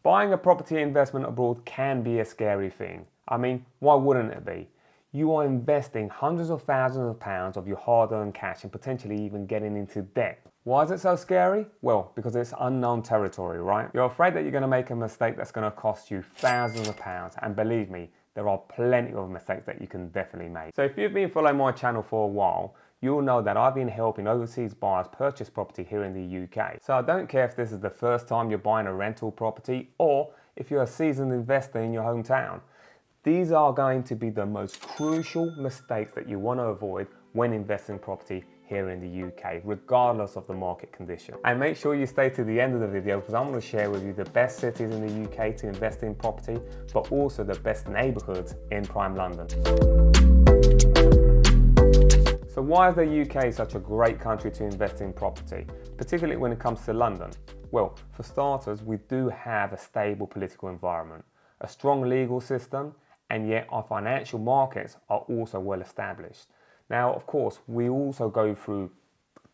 Buying a property investment abroad can be a scary thing. I mean, why wouldn't it be? You are investing hundreds of thousands of pounds of your hard-earned cash and potentially even getting into debt. Why is it so scary? Well, because it's unknown territory, right? You're afraid that you're going to make a mistake that's going to cost you thousands of pounds, and believe me, there are plenty of mistakes that you can definitely make. So if you've been following my channel for a while, you'll know that I've been helping overseas buyers purchase property here in the UK. So I don't care if this is the first time you're buying a rental property or if you're a seasoned investor in your hometown. These are going to be the most crucial mistakes that you want to avoid when investing in property here in the UK, regardless of the market condition. And make sure you stay to the end of the video because I'm going to share with you the best cities in the UK to invest in property, but also the best neighbourhoods in prime London. So why is the UK such a great country to invest in property, particularly when it comes to London? Well, for starters, we do have a stable political environment, a strong legal system, and yet our financial markets are also well established. Now, of course, we also go through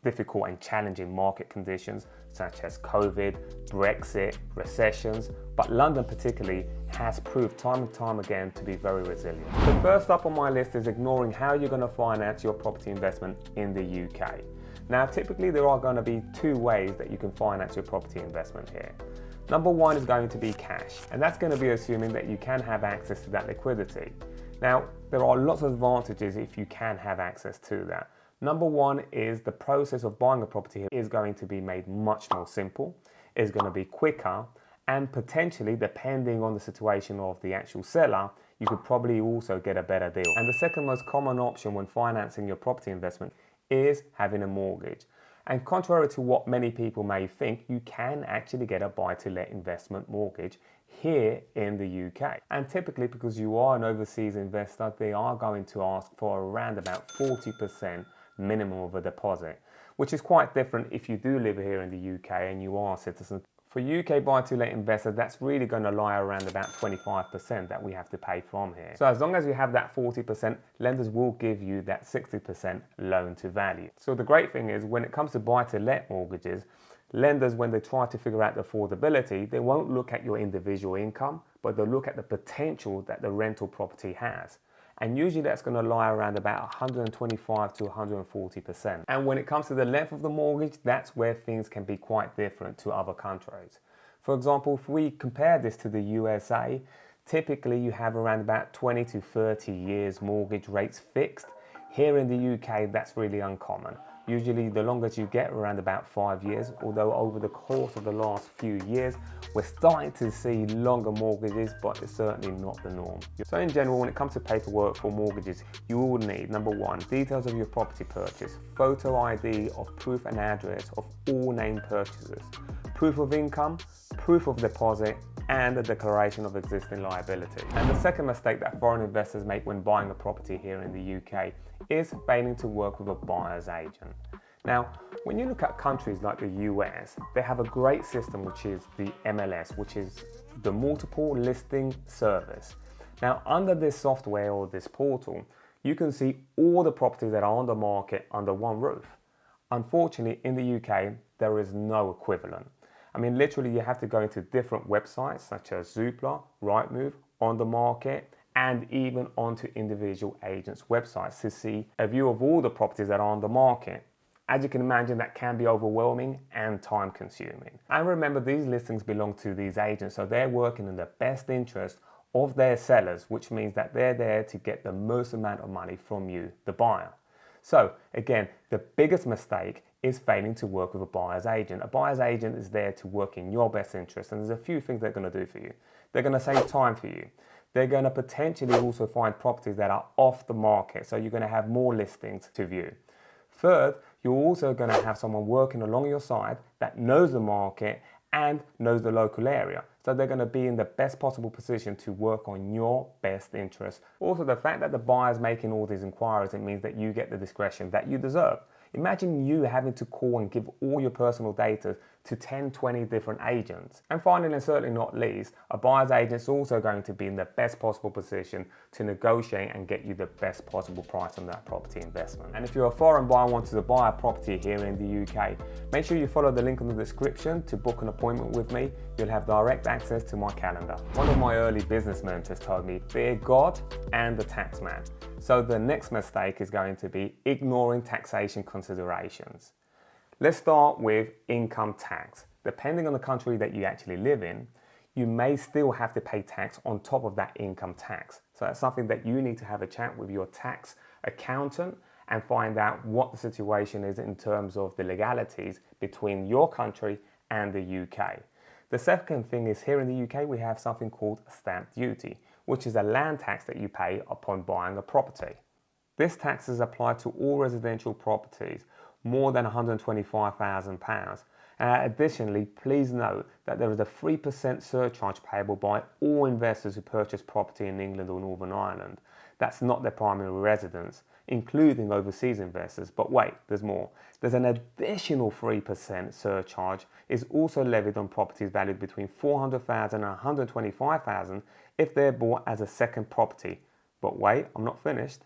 difficult and challenging market conditions such as COVID, Brexit, recessions, but London particularly has proved time and time again to be very resilient. So first up on my list is ignoring how you're going to finance your property investment in the UK. Now, typically there are going to be two ways that you can finance your property investment here. Number one is going to be cash, and that's going to be assuming that you can have access to that liquidity. Now, there are lots of advantages if you can have access to that. Number one is the process of buying a property here is going to be made much more simple, it's going to be quicker, and potentially, depending on the situation of the actual seller, you could probably also get a better deal. And the second most common option when financing your property investment is having a mortgage. And contrary to what many people may think, you can actually get a buy-to-let investment mortgage here in the UK. And typically, because you are an overseas investor, they are going to ask for around about 40% minimum of a deposit, which is quite different if you do live here in the UK and you are a citizen. For UK buy-to-let investors, that's really going to lie around about 25% that we have to pay from here. So as long as you have that 40%, lenders will give you that 60% loan to value. So the great thing is when it comes to buy-to-let mortgages, lenders, when they try to figure out the affordability, they won't look at your individual income, but they'll look at the potential that the rental property has. And usually that's going to lie around about 125 to 140%. And when it comes to the length of the mortgage, that's where things can be quite different to other countries. For example, if we compare this to the USA, typically you have around about 20 to 30 years mortgage rates fixed. Here in the UK, that's really uncommon. Usually the longest you get around about 5 years, although over the course of the last few years, we're starting to see longer mortgages, but it's certainly not the norm. So in general, when it comes to paperwork for mortgages, you will need, number one, details of your property purchase, photo ID of proof and address of all named purchasers, proof of income, proof of deposit, and a declaration of existing liability. And the second mistake that foreign investors make when buying a property here in the UK is failing to work with a buyer's agent. Now, when you look at countries like the US, they have a great system which is the MLS, which is the multiple listing service. Now, under this software or this portal, you can see all the properties that are on the market under one roof. Unfortunately, in the UK, there is no equivalent. I mean, literally, you have to go into different websites such as Zoopla, Rightmove, On The Market, and even onto individual agents' websites to see a view of all the properties that are on the market. As you can imagine, that can be overwhelming and time consuming. And remember, these listings belong to these agents, so they're working in the best interest of their sellers, which means that they're there to get the most amount of money from you, the buyer. So again, the biggest mistake is failing to work with a buyer's agent. A buyer's agent is there to work in your best interest, and there's a few things they're going to do for you. They're going to save time for you. They're going to potentially also find properties that are off the market, so you're going to have more listings to view. Third, you're also going to have someone working along your side that knows the market and knows the local area. So they're going to be in the best possible position to work on your best interests. Also, the fact that the buyer's making all these inquiries, it means that you get the discretion that you deserve. Imagine you having to call and give all your personal data to 10, 20 different agents. And finally, and certainly not least, a buyer's agent is also going to be in the best possible position to negotiate and get you the best possible price on that property investment. And if you're a foreign buyer wanting to buy a property here in the UK, make sure you follow the link in the description to book an appointment with me. You'll have direct access to my calendar. One of my early business mentors told me, fear God and the tax man. So the next mistake is going to be ignoring taxation considerations. Let's start with income tax. Depending on the country that you actually live in, you may still have to pay tax on top of that income tax. So that's something that you need to have a chat with your tax accountant and find out what the situation is in terms of the legalities between your country and the UK. The second thing is, here in the UK we have something called stamp duty, which is a land tax that you pay upon buying a property. This tax is applied to all residential properties more than £125,000. Additionally, please note that there is a 3% surcharge payable by all investors who purchase property in England or Northern Ireland. That's not their primary residence, including overseas investors. But wait, there's more. There's an additional 3% surcharge is also levied on properties valued between £400,000 and £125,000 if they're bought as a second property. But wait, I'm not finished.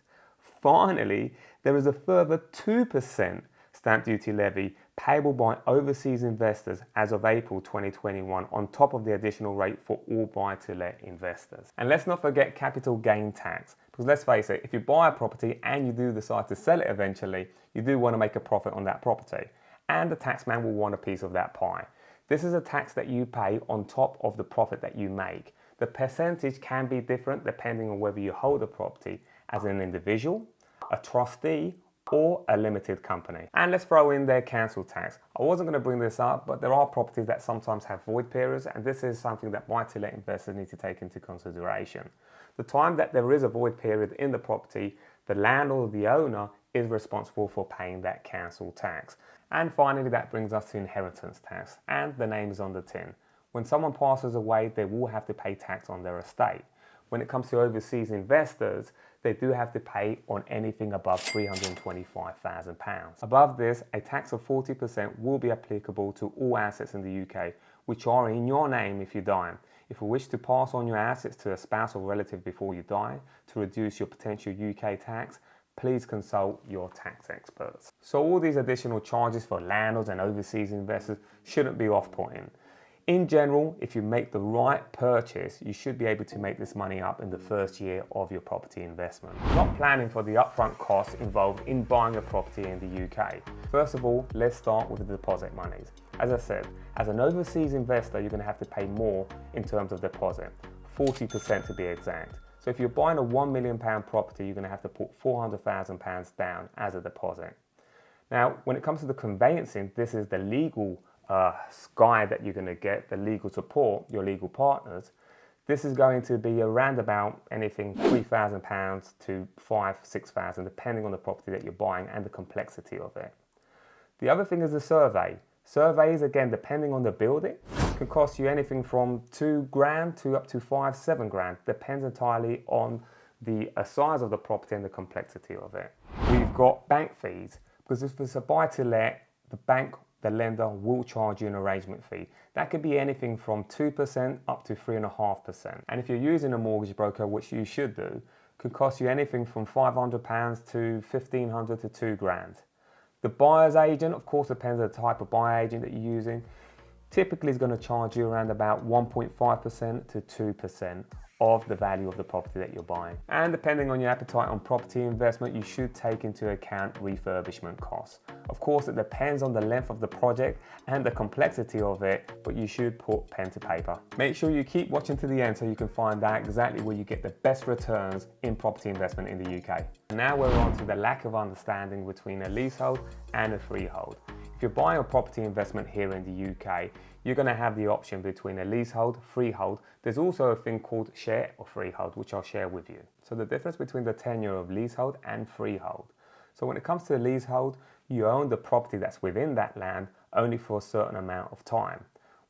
Finally, there is a further 2% stamp duty levy payable by overseas investors as of April 2021 on top of the additional rate for all buy-to-let investors. And let's not forget capital gain tax, because let's face it, if you buy a property and you do decide to sell it eventually, you do want to make a profit on that property, and the taxman will want a piece of that pie. This is a tax that you pay on top of the profit that you make. The percentage can be different depending on whether you hold a property as an individual, a trustee, or a limited company. And let's throw in their council tax. I wasn't going to bring this up, but there are properties that sometimes have void periods, and this is something that buy-to-let investors need to take into consideration. The time that there is a void period in the property, the landlord or the owner is responsible for paying that council tax. And finally, that brings us to inheritance tax, and the name is on the tin. When someone passes away, they will have to pay tax on their estate. When it comes to overseas investors, they do have to pay on anything above £325,000. Above this, a tax of 40% will be applicable to all assets in the UK, which are in your name if you die. If you wish to pass on your assets to a spouse or relative before you die to reduce your potential UK tax, please consult your tax experts. So all these additional charges for landlords and overseas investors shouldn't be off-putting. In general, if you make the right purchase, you should be able to make this money up in the first year of your property investment. Not planning for the upfront costs involved in buying a property in the UK. First of all, let's start with the deposit monies. As I said, as an overseas investor, you're going to have to pay more in terms of deposit, 40% to be exact. So if you're buying a £1 million property, you're going to have to put £400,000 down as a deposit. Now, when it comes to the conveyancing, this is the legal guide that you're going to get, the legal support, your legal partners. This is going to be around about anything £3,000 to £5,000–6,000, depending on the property that you're buying and the complexity of it. The other thing is the survey. Surveys, again, depending on the building, can cost you anything from £2,000 to up to £5–7 grand. Depends entirely on the size of the property and the complexity of it. We've got bank fees, because if it's a buy-to-let, the lender will charge you an arrangement fee. That could be anything from 2% up to 3.5%. And if you're using a mortgage broker, which you should do, could cost you anything from £500 to £1,500 to £2,000. The buyer's agent, of course, depends on the type of buyer agent that you're using, typically is going to charge you around about 1.5% to 2% of the value of the property that you're buying. And depending on your appetite on property investment, you should take into account refurbishment costs. Of course, it depends on the length of the project and the complexity of it, but you should put pen to paper. Make sure you keep watching to the end so you can find out exactly where you get the best returns in property investment in the UK. Now we're on to the lack of understanding between a leasehold and a freehold. If you're buying a property investment here in the UK, you're going to have the option between a leasehold, freehold. There's also a thing called share or freehold, which I'll share with you. So the difference between the tenure of leasehold and freehold. So when it comes to leasehold, you own the property that's within that land only for a certain amount of time.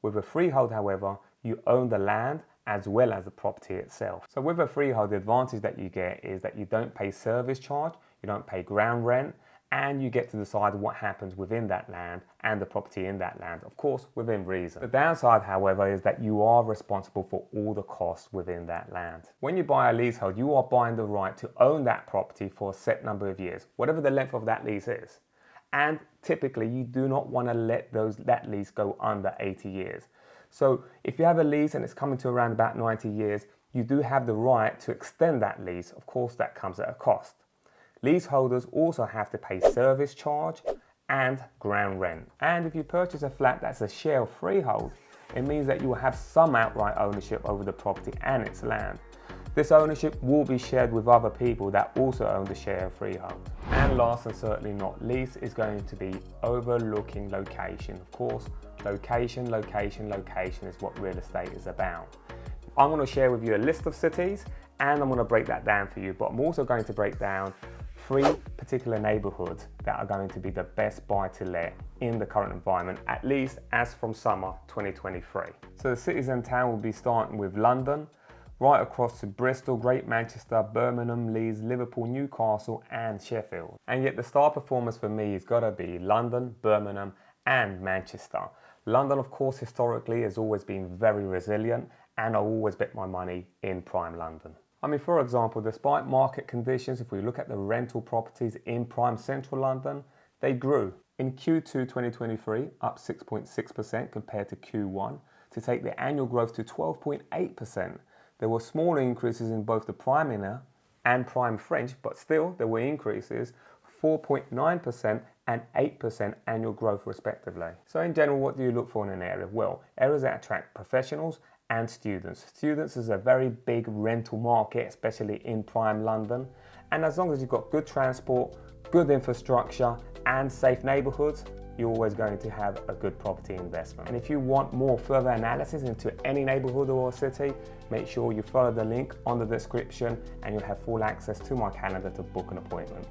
With a freehold, however, you own the land as well as the property itself. So with a freehold, the advantage that you get is that you don't pay service charge, you don't pay ground rent, and you get to decide what happens within that land and the property in that land, of course, within reason. The downside, however, is that you are responsible for all the costs within that land. When you buy a leasehold, you are buying the right to own that property for a set number of years, whatever the length of that lease is. And typically, you do not want to let that lease go under 80 years. So if you have a lease and it's coming to around about 90 years, you do have the right to extend that lease. Of course, that comes at a cost. Leaseholders also have to pay service charge and ground rent. And if you purchase a flat that's a share of freehold, it means that you will have some outright ownership over the property and its land. This ownership will be shared with other people that also own the share of freehold. And last and certainly not least is going to be overlooking location. Of course, location is what real estate is about. I'm going to share with you a list of cities and I'm going to break that down for you, but I'm also going to break down 3 particular neighbourhoods that are going to be the best buy to let in the current environment, at least as from summer 2023. So the cities and town will be starting with London, right across to Bristol, Great Manchester, Birmingham, Leeds, Liverpool, Newcastle and Sheffield. And yet the star performers for me has got to be London, Birmingham and Manchester. London, of course, historically has always been very resilient and I always bet my money in prime London. I mean, for example, despite market conditions, if we look at the rental properties in prime central London, they grew. In Q2 2023, up 6.6% compared to Q1, to take the annual growth to 12.8%. There were small increases in both the prime inner and prime French, but still there were increases, 4.9% and 8% annual growth respectively. So in general, what do you look for in an area? Well, areas that attract professionals and students. Students is a very big rental market, especially in prime London. And as long as you've got good transport, good infrastructure and safe neighbourhoods, you're always going to have a good property investment. And if you want more further analysis into any neighbourhood or city, make sure you follow the link on the description and you'll have full access to my calendar to book an appointment.